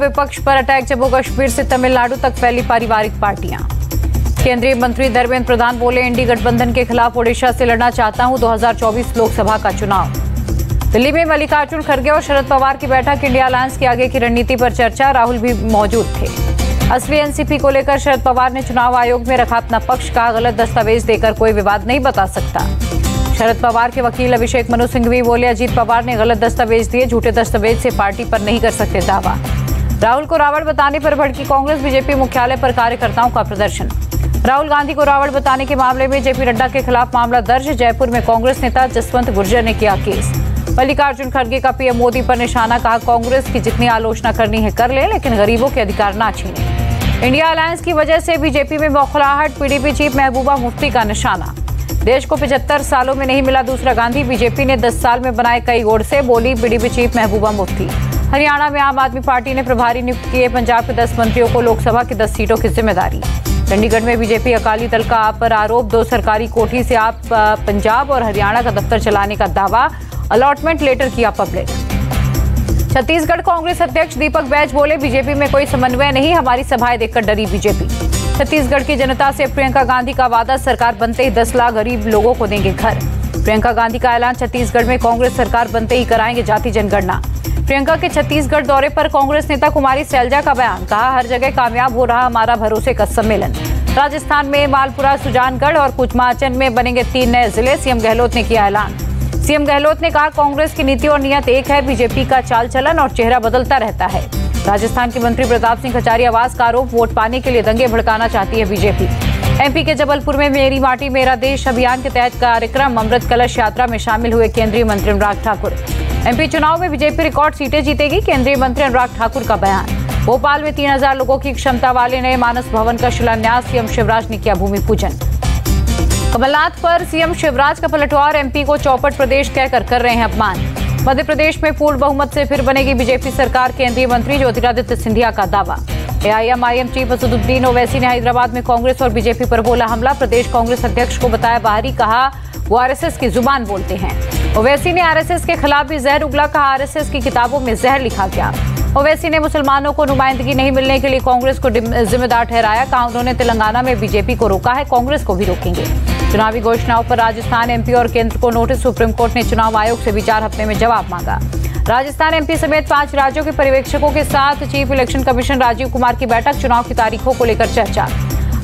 विपक्ष पर अटैक। जम्मू कश्मीर से तमिलनाडु तक फैली पारिवारिक पार्टियां। केंद्रीय मंत्री धर्मेंद्र प्रधान बोले, इंडी गठबंधन के खिलाफ ओडिशा से लड़ना चाहता हूं 2024 लोकसभा का चुनाव। दिल्ली में मल्लिकार्जुन खड़गे और शरद पवार की बैठक। इंडिया अलायंस की आगे की रणनीति पर चर्चा। राहुल भी मौजूद थे। असली एनसीपी को लेकर शरद पवार ने चुनाव आयोग में रखा अपना पक्ष। कहा, गलत दस्तावेज देकर कोई विवाद नहीं बता सकता। शरद पवार के वकील अभिषेक मनु सिंघवी बोले, अजीत पवार ने गलत दस्तावेज दिए, झूठे दस्तावेज से पार्टी पर नहीं कर सकते दावा। राहुल को रावण बताने पर भड़की कांग्रेस। बीजेपी मुख्यालय पर कार्यकर्ताओं का प्रदर्शन। राहुल गांधी को रावण बताने के मामले में जेपी नड्डा के खिलाफ मामला दर्ज। जयपुर में कांग्रेस नेता जसवंत गुर्जर ने किया केस। मल्लिकार्जुन खड़गे का पीएम मोदी पर निशाना। कहा, कांग्रेस की जितनी आलोचना करनी है कर ले, लेकिन गरीबों के अधिकार ना छीने। इंडिया अलायंस की वजह से बीजेपी में बौखलाहट। पीडीपी चीफ महबूबा मुफ्ती का निशाना। देश को 75 सालों में नहीं मिला दूसरा गांधी। बीजेपी ने 10 साल में बनाए कई गोडसे, बोली पीडीपी चीफ महबूबा मुफ्ती। हरियाणा में आम आदमी पार्टी ने प्रभारी नियुक्त किए। पंजाब के 10 मंत्रियों को लोकसभा की 10 सीटों की जिम्मेदारी। चंडीगढ़ में बीजेपी अकाली दल का आप पर आरोप। 2 सरकारी कोठी से आप पंजाब और हरियाणा का दफ्तर चलाने का दावा। अलॉटमेंट लेटर किया पब्लिक। छत्तीसगढ़ कांग्रेस अध्यक्ष दीपक बैज बोले, बीजेपी में कोई समन्वय नहीं, हमारी सभाएं देखकर डरी बीजेपी। छत्तीसगढ़ की जनता से प्रियंका गांधी का वादा, सरकार बनते ही 10 लाख गरीब लोगों को देंगे घर। प्रियंका गांधी का ऐलान, छत्तीसगढ़ में कांग्रेस सरकार बनते ही कराएंगे जाति जनगणना। प्रियंका के छत्तीसगढ़ दौरे पर कांग्रेस नेता कुमारी सैलजा का बयान। कहा, हर जगह कामयाब हो रहा हमारा भरोसे का सम्मेलन। राजस्थान में मालपुरा, सुजानगढ़ और कुचमाचन में बनेंगे 3 नए जिले। सीएम गहलोत ने किया ऐलान। सीएम गहलोत ने कहा, कांग्रेस की नीति और नियत एक है, बीजेपी का चाल चलन और चेहरा बदलता रहता है। राजस्थान के मंत्री प्रताप सिंह खचारियावास का आरोप, वोट पाने के लिए दंगे भड़काना चाहती है बीजेपी। एमपी के जबलपुर में मेरी माटी मेरा देश अभियान के तहत कार्यक्रम। अमृत कलश यात्रा में शामिल हुए केंद्रीय मंत्री अनुराग ठाकुर। एमपी चुनाव में बीजेपी रिकॉर्ड सीटें जीतेगी, केंद्रीय मंत्री अनुराग ठाकुर का बयान। भोपाल में 3000 लोगों की क्षमता वाले नए मानस भवन का शिलान्यास। सीएम शिवराज ने किया भूमि पूजन। कमलनाथ पर सीएम शिवराज का पलटवार। एमपी को चौपट प्रदेश कहकर कर रहे हैं अपमान। मध्य प्रदेश में पूर्ण बहुमत से फिर बनेगी बीजेपी सरकार। केंद्रीय मंत्री ज्योतिरादित्य सिंधिया का दावा। एआईएमआईएम चीफ असदुद्दीन ओवैसी ने हैदराबाद में कांग्रेस और बीजेपी पर बोला हमला। प्रदेश कांग्रेस अध्यक्ष को बताया बाहरी। कहा, वो आरएसएस की जुबान बोलते हैं। ओवैसी ने आरएसएस के खिलाफ भी जहर उगला। कहा, आरएसएस की किताबों में जहर लिखा गया। ओवैसी ने मुसलमानों को नुमाइंदगी नहीं मिलने के लिए कांग्रेस को जिम्मेदार ठहराया। कहा, उन्होंने तेलंगाना में बीजेपी को रोका है, कांग्रेस को भी रोकेंगे। चुनावी घोषणाओं पर राजस्थान, एमपी और केंद्र को नोटिस। सुप्रीम कोर्ट ने चुनाव आयोग से भी 4 हफ्ते में जवाब मांगा। राजस्थान, एमपी समेत 5 राज्यों के पर्यवेक्षकों के साथ chief election commission Rajiv Kumar की बैठक। चुनाव की तारीखों को लेकर चर्चा।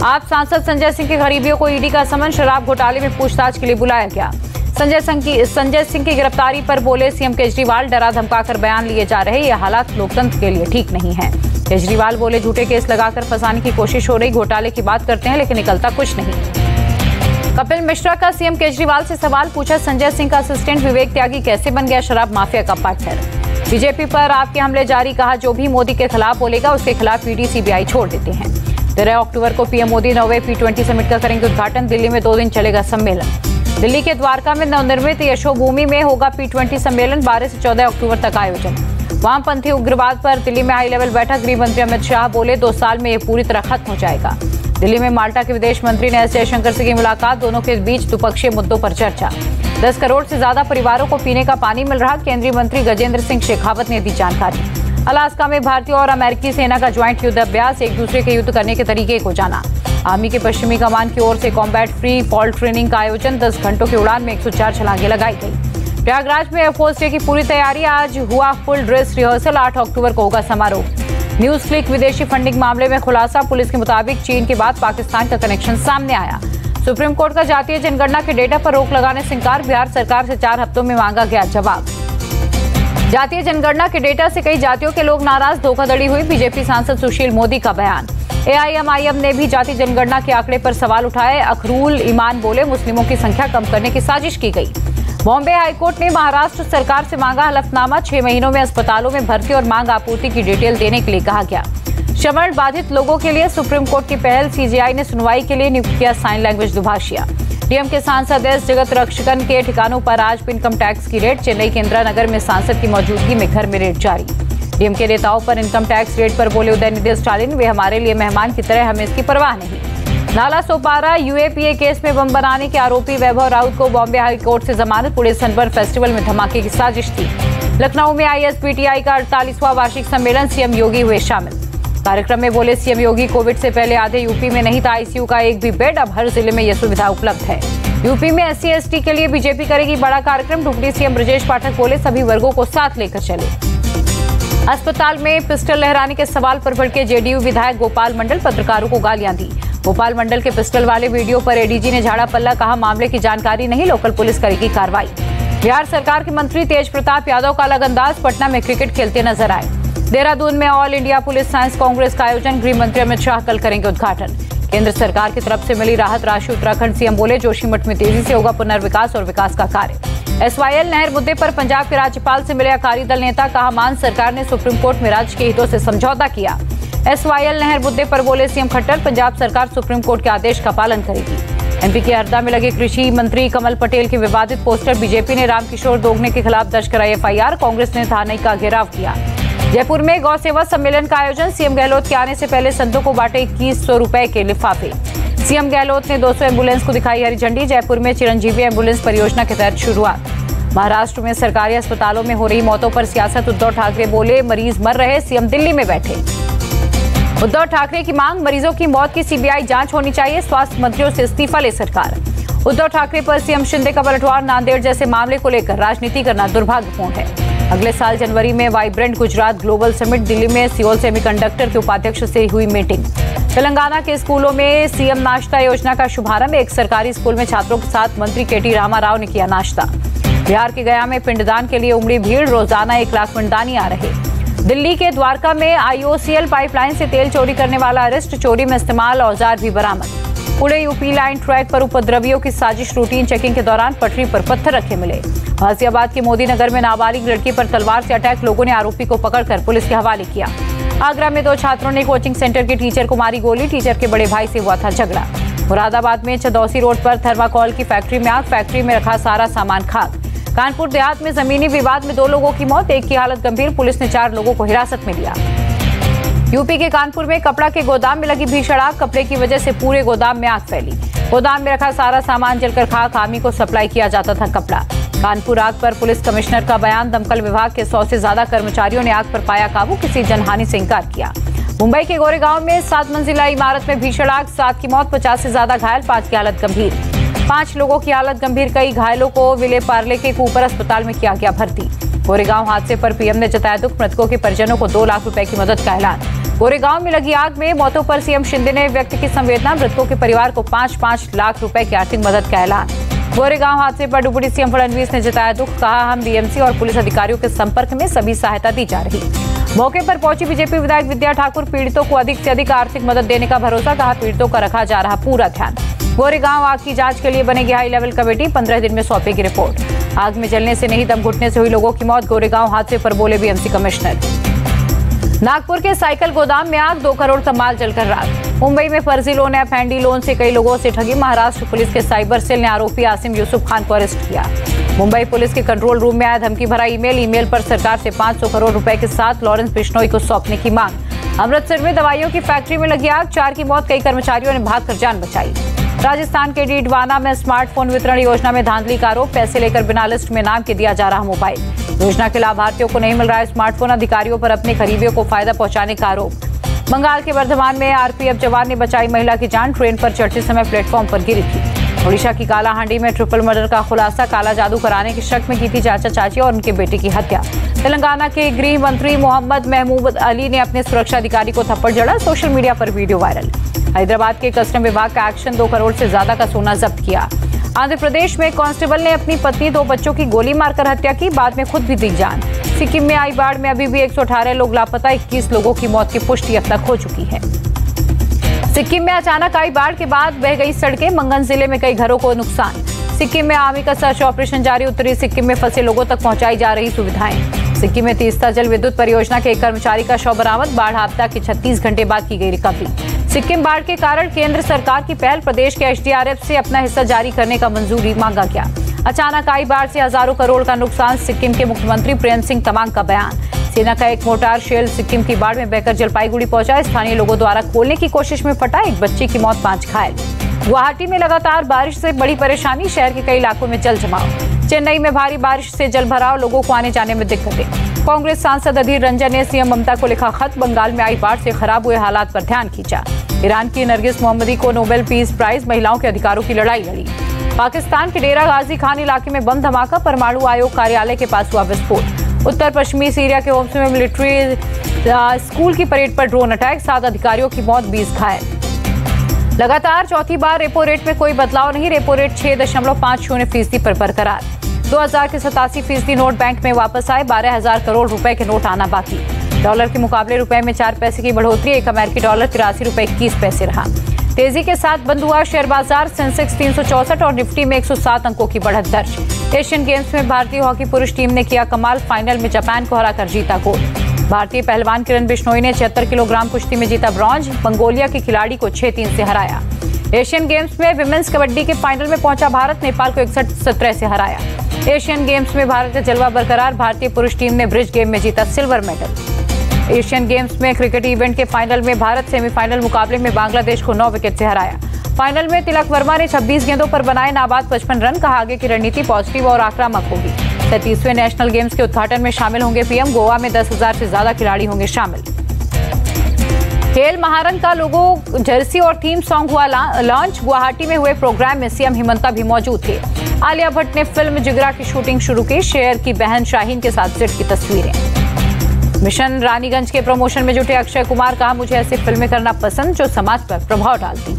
आप सांसद संजय सिंह के करीबियों को ईडी का समन। शराब घोटाले में पूछताछ के लिए बुलाया गया। संजय सिंह की गिरफ्तारी पर बोले सीएम केजरीवाल, डरा धमकाकर बयान लिए जा रहे, ये हालात लोकतंत्र के लिए ठीक नहीं है। केजरीवाल बोले, झूठे केस लगाकर फंसाने की कोशिश हो रही, घोटाले की बात करते हैं लेकिन निकलता कुछ नहीं। कपिल मिश्रा का सीएम केजरीवाल से सवाल पूछा। संजय सिंह का असिस्टेंट विवेक त्यागी कैसे बन गया शराब माफिया का पार्टनर। बीजेपी पर आपके हमले जारी। कहा, जो भी मोदी के खिलाफ बोलेगा उसके खिलाफ ईडी सीबीआई छोड़ देते हैं। 13 अक्टूबर को पीएम मोदी 9वें P20 समिट का करेंगे उद्घाटन। दिल्ली में 2 दिन चलेगा सम्मेलन। दिल्ली के द्वारका में नवनिर्मित यशोभूमि में होगा P20 सम्मेलन। 12 से 14 अक्टूबर तक आयोजन। वामपंथी उग्रवाद पर दिल्ली में हाई लेवल बैठक। गृह मंत्री अमित शाह बोले, 2 साल में ये पूरी तरह खत्म हो जाएगा। दिल्ली में माल्टा के विदेश मंत्री ने एस जयशंकर से की मुलाकात। दोनों के बीच द्विपक्षीय मुद्दों पर चर्चा। 10 करोड़ से ज्यादा परिवारों को पीने का पानी मिल रहा। केंद्रीय मंत्री गजेंद्र सिंह शेखावत ने दी जानकारी। अलास्का में भारतीय और अमेरिकी सेना का ज्वाइंट युद्ध अभ्यास। एक दूसरे के युद्ध करने के तरीके को जाना। आर्मी के पश्चिमी कमान की ओर से कॉम्बैट फ्री फॉल ट्रेनिंग का आयोजन। 10 घंटों की उड़ान में 104 छलांगे लगाई गई। प्रयागराज में एयरफोर्स डे की पूरी तैयारी। आज हुआ फुल ड्रेस रिहर्सल। 8 अक्टूबर को होगा समारोह। न्यूज क्लिक विदेशी फंडिंग मामले में खुलासा। पुलिस के मुताबिक चीन के बाद पाकिस्तान का कनेक्शन सामने आया। सुप्रीम कोर्ट का जातीय जनगणना के डेटा पर रोक लगाने से इंकार। बिहार सरकार से 4 हफ्तों में मांगा गया जवाब। जातीय जनगणना के डेटा से कई जातियों के लोग नाराज। धोखाधड़ी हुई। बीजेपी सांसद सुशील मोदी का बयान। एआईएमआईएम ने भी जाति जनगणना के आंकड़े पर सवाल उठाए। अखरूल ईमान बोले, मुस्लिमों की संख्या कम करने की साजिश की गई। बॉम्बे हाईकोर्ट ने महाराष्ट्र सरकार से मांगा हलफनामा। 6 महीनों में अस्पतालों में भर्ती और मांग आपूर्ति की डिटेल देने के लिए कहा गया। श्रवण बाधित लोगों के लिए सुप्रीम कोर्ट की पहल। सीजीआई ने सुनवाई के लिए नियुक्त किया साइन लैंग्वेज दुभाषिया। डीएमके सांसद एस जगत रक्षकन के ठिकानों पर आज इनकम टैक्स की रेड। चेन्नई के इंदिरा नगर में सांसद की मौजूदगी में घर में रेड जारी। डीएमके नेताओं पर इनकम टैक्स रेड पर बोले उदयनिधि स्टालिन, वे हमारे लिए मेहमान की तरह, हमें इसकी परवाह नहीं। नाला सोपारा यूएपीए केस में बम बनाने के आरोपी वैभव राउत को बॉम्बे हाई कोर्ट से जमानत। पुणे सनबर्न फेस्टिवल में धमाके की साजिश थी। लखनऊ में आईएसबीटीआई का 48वां वार्षिक सम्मेलन, सीएम योगी हुए शामिल। कार्यक्रम में बोले सीएम योगी, कोविड से पहले आधे यूपी में नहीं था आईसीयू का एक भी बेड, अब हर जिले में यह सुविधा उपलब्ध है। यूपी में एससी एसटी के लिए बीजेपी करेगी बड़ा कार्यक्रम। डिप्टी सीएम ब्रजेश पाठक बोले सभी वर्गों को साथ लेकर चले। अस्पताल में पिस्टल लहराने के सवाल पर भड़के जेडीयू विधायक गोपाल मंडल, पत्रकारों को गालियां दी। गोपाल मंडल के पिस्टल वाले वीडियो पर एडीजी ने झाड़ा पल्ला, कहा मामले की जानकारी नहीं, लोकल पुलिस करेगी कार्रवाई। बिहार सरकार के मंत्री तेज प्रताप यादव का अलग अंदाज, पटना में क्रिकेट खेलते नजर आए। देहरादून में all India police science Congress का आयोजन, गृह मंत्री अमित शाह कल करेंगे उद्घाटन। केंद्र सरकार की तरफ से मिली राहत राशि, उत्तराखंड सीएम बोले जोशीमठ में तेजी से होगा पुनर्विकास और विकास का कार्य। एसवाईएल नहर मुद्दे पर पंजाब के राज्यपाल से मिले अकाली दल नेता, कहा मान सरकार ने सुप्रीम कोर्ट में राज्य के हितों से समझौता किया। एसवाईएल नहर मुद्दे पर बोले सीएम खट्टर, पंजाब सरकार सुप्रीम कोर्ट के आदेश का पालन करेगी। एमपी के हरदा में लगे कृषि मंत्री कमल पटेल के विवादित पोस्टर, बीजेपी ने रामकिशोर दोगने के खिलाफ दर्ज कराई एफआईआर, कांग्रेस ने थाने का घेराव किया। जयपुर में गौ सेवा सम्मेलन का आयोजन, सीएम गहलोत के आने से पहले संतों को बांटे 2100 रुपए के लिफाफे। सीएम गहलोत ने 200 एम्बुलेंस को दिखाई हरी झंडी। जयपुर में चिरंजीवी एम्बुलेंस परियोजना के तहत शुरुआत। महाराष्ट्र में सरकारी अस्पतालों में हो रही मौतों पर सियासत, उद्धव ठाकरे बोले मरीज मर रहे, सीएम दिल्ली में बैठे। उद्धव ठाकरे की मांग, मरीजों की मौत की सीबीआई जांच होनी चाहिए, स्वास्थ्य मंत्रियों से इस्तीफा ले सरकार। उद्धव ठाकरे पर सीएम शिंदे का पलटवार, नांदेड़ जैसे मामले को लेकर राजनीति करना दुर्भाग्यपूर्ण है। अगले साल जनवरी में vibrant Gujarat global summit, Delhi में सियोल सेमीकंडक्टर के उपाध्यक्ष से हुई मीटिंग। तेलंगाना के स्कूलों में सीएम नाश्ता योजना का शुभारंभ, एक सरकारी स्कूल में छात्रों के साथ मंत्री केटी रामाराव ने किया नाश्ता। बिहार के गया में पिंडदान के लिए उमड़ी भीड़, रोजाना 1 लाख पिंडदानी आ रहे। दिल्ली के द्वारका में आईओसीएल पाइपलाइन से तेल चोरी करने वाला अरेस्ट, चोरी में इस्तेमाल औजार भी बरामद। पुणे यूपी लाइन ट्रैक पर उपद्रवियों की साजिश, रूटीन चेकिंग के दौरान पटरी पर पत्थर रखे मिले। गाजियाबाद के मोदी नगर में नाबालिग लड़की पर तलवार से अटैक, लोगों ने आरोपी को पकड़कर पुलिस के हवाले किया। आगरा में 2 छात्रों ने कोचिंग सेंटर के टीचर को मारी गोली, टीचर के बड़े भाई से हुआ था झगड़ा। मुरादाबाद में चदौसी रोड पर थर्माकोल की फैक्ट्री में आग, फैक्ट्री में रखा सारा सामान खाक। कानपुर देहात में जमीनी विवाद में 2 लोगों की मौत, एक की हालत गंभीर, पुलिस ने 4 लोगों को हिरासत में लिया। यूपी के कानपुर में कपड़ा के गोदाम में लगी भीषण आग, कपड़े की वजह से पूरे गोदाम में आग फैली। गोदाम में रखा सारा सामान जलकर खाक, आर्मी को सप्लाई किया जाता था कपड़ा। कानपुर आग पर पुलिस कमिश्नर का बयान, दमकल विभाग के 100 से ज्यादा कर्मचारियों ने आग पर पाया काबू, किसी जनहानि से इंकार किया। मुंबई के गोरेगांव में 7 मंजिला इमारत में भीषण आग, 7 की मौत, 50 से ज्यादा घायल, 5 की हालत गंभीर। 5 लोगों की हालत गंभीर, कई घायलों को विले पार्ले के ऊपर अस्पताल में किया गया भर्ती। गोरेगांव हादसे पर पीएम ने जताया दुख, मृतकों के परिजनों को 2 लाख रुपए की मदद का ऐलान। गोरेगांव में लगी आग में मौतों पर सीएम शिंदे ने व्यक्त की संवेदना, मृतकों के परिवार को 5-5 लाख रुपए की आर्थिक मदद का ऐलान। गोरेगांव हादसे पर डिप्टी सीएम फडणवीस ने जताया दुख, कहा हम बीएमसी और पुलिस अधिकारियों के संपर्क में, सभी सहायता दी जा रही। मौके पर पहुंची बीजेपी विधायक विद्या ठाकुर, पीड़ितों को अधिक से अधिक आर्थिक मदद देने का भरोसा, कहा पीड़ितों का रखा जा रहा पूरा ध्यान। गोरेगांव आग की जांच के लिए बनेगी हाई लेवल कमेटी, 15 दिन में सौंपेगी रिपोर्ट। आग में जलने से नहीं दम घुटने से हुई लोगों की मौत, गोरेगांव हादसे पर बोले बीएमसी कमिश्नर। नागपुर के साइकिल गोदाम में आग, 2 करोड़ का माल जलकर राख। मुंबई में फर्जी लोन ऐप हैंडी लोन से कई लोगों से ठगी, महाराष्ट्र पुलिस के साइबर सेल ने आरोपी आसिम यूसुफ खान को अरेस्ट किया। मुंबई पुलिस के कंट्रोल रूम में आया धमकी भरा ईमेल पर सरकार से 500 करोड़ रुपए के साथ लॉरेंस बिश्नोई को सौंपने की मांग। अमृतसर में दवाइयों की फैक्ट्री में लगी आग, 4 की मौत, कई कर्मचारियों ने भागकर जान बचाई। राजस्थान के डीडवाना में स्मार्टफोन वितरण योजना में धांधली का आरोप, पैसे लेकर बिना लिस्ट में नाम के दिया जा रहा मोबाइल। योजना के लाभार्थियों को नहीं मिल रहा है स्मार्टफोन, अधिकारियों पर अपने करीबियों को फायदा पहुंचाने का आरोप। बंगाल के वर्धमान में आरपीएफ जवान ने बचाई महिला की जान, ट्रेन पर चढ़ते समय प्लेटफॉर्म पर गिरी थी। ओडिशा की कालाहांडी में ट्रिपल मर्डर का खुलासा, काला जादू कराने के शक में की थी चाचा चाची और उनके बेटे की हत्या। तेलंगाना के गृह मंत्री मोहम्मद महमूद अली ने अपने सुरक्षा अधिकारी को थप्पड़ जड़ा, सोशल मीडिया पर वीडियो वायरल। हैदराबाद के कस्टम विभाग का एक्शन, 2 करोड़ से ज्यादा का सोना जब्त किया। आंध्र प्रदेश में कांस्टेबल ने अपनी पत्नी 2 बच्चों की गोली मारकर हत्या की, बाद में खुद भी दी जान। सिक्किम में आई बाढ़ में अभी भी 118 लोग लापता, 21 लोगों की मौत की पुष्टि अब तक हो चुकी है। सिक्किम में अचानक आई बाढ़ के बाद बह गई सड़कें, मंगन जिले में कई घरों को नुकसान। सिक्किम में आर्मी का सर्च ऑपरेशन जारी, उत्तरी सिक्किम में फंसे लोगों तक पहुंचाई जा रही सुविधाएं। सिक्किम में तीस्ता जल विद्युत परियोजना के एक कर्मचारी का शव बरामद, बाढ़ आपदा के 36 घंटे बाद की गई रिकवरी। सिक्किम बाढ़ के कारण केंद्र सरकार की पहल, प्रदेश के एसडीआरएफ से अपना हिस्सा जारी करने का मंजूरी मांगा गया। अचानक आई बाढ़ से हजारों करोड़ का नुकसान, सिक्किम के मुख्यमंत्री प्रेम सिंह तमांग का बयान। सेना का एक मोर्टार शेल सिक्किम की बाढ़ में बहकर जलपाईगुड़ी पहुंचा। स्थानीय लोगों द्वारा खोलने की कोशिश में फटा, एक बच्चे की मौत, 5 घायल। गुवाहाटी में लगातार बारिश से बड़ी परेशानी, शहर के कई इलाकों में जल जमाव। चेन्नई में भारी बारिश से जल भराव, लोगों को आने जाने में दिक्कतें। कांग्रेस सांसद अधीर रंजन ने सीएम ममता को लिखा खत, बंगाल में आई बाढ़ से खराब हुए हालात पर ध्यान खींचा। ईरान की नरगिस मोहम्मदी को नोबेल पीस प्राइज, महिलाओं के अधिकारों की लड़ाई लड़ी। पाकिस्तान के डेरा गाजी खान इलाके में बम धमाका, परमाणु आयोग कार्यालय के पास हुआ विस्फोट। उत्तर पश्चिमी सीरिया के होम्स में मिलिट्री स्कूल की परेड पर ड्रोन अटैक, 7 अधिकारियों की मौत, 20 घायल। लगातार चौथी बार रेपो रेट में कोई बदलाव नहीं, रेपो रेट 6.50% पर बरकरार। 2000 के 87% नोट बैंक में वापस आए, 12,000 करोड़ रुपए के नोट आना बाकी। डॉलर के मुकाबले रुपए में 4 पैसे की बढ़ोतरी, एक अमेरिकी डॉलर 83 रुपए 21 पैसे रहा। तेजी के साथ बंद हुआ शेयर बाजार, सेंसेक्स 364 और निफ्टी में 107 अंकों की बढ़त दर्ज। एशियन गेम्स में भारतीय हॉकी पुरुष टीम ने किया कमाल, फाइनल में जापान को हराकर जीता गोल्ड। भारतीय पहलवान किरण बिश्नोई ने 76 किलोग्राम कुश्ती में जीता ब्रॉन्ज, मंगोलिया के खिलाड़ी को 6-3 से हराया। एशियन गेम्स में विमेंस कबड्डी के फाइनल में पहुंचा भारत, नेपाल को 61-17 से हराया। एशियन गेम्स में भारत का जलवा बरकरार, भारतीय पुरुष टीम ने ब्रिज गेम में जीता सिल्वर मेडल। एशियन गेम्स में क्रिकेट इवेंट के फाइनल में भारत सेमीफाइनल मुकाबले में बांग्लादेश को 9 विकेट से हराया। फाइनल में तिलक वर्मा ने 26 गेंदों पर बनाए नाबाद 55 रन, कहा आगे की रणनीति पॉजिटिव और आक्रामक होगी। 37वें नेशनल गेम्स के उद्घाटन में शामिल होंगे पीएम, गोवा में 10,000 से ज्यादा खिलाड़ी होंगे शामिल। खेल महारन का लोगो, जर्सी और थीम सॉन्ग हुआ लॉन्च। गुवाहाटी में हुए प्रोग्राम में सीएम हिमंता भी मौजूद थे। आलिया भट्ट ने फिल्म जिगरा की शूटिंग शुरू की, शेयर की बहन शाहीन के साथ सेट की तस्वीरें। मिशन रानीगंज के प्रमोशन में जुटे अक्षय कुमार, कहा मुझे ऐसी फिल्में करना पसंद जो समाज पर प्रभाव डालती।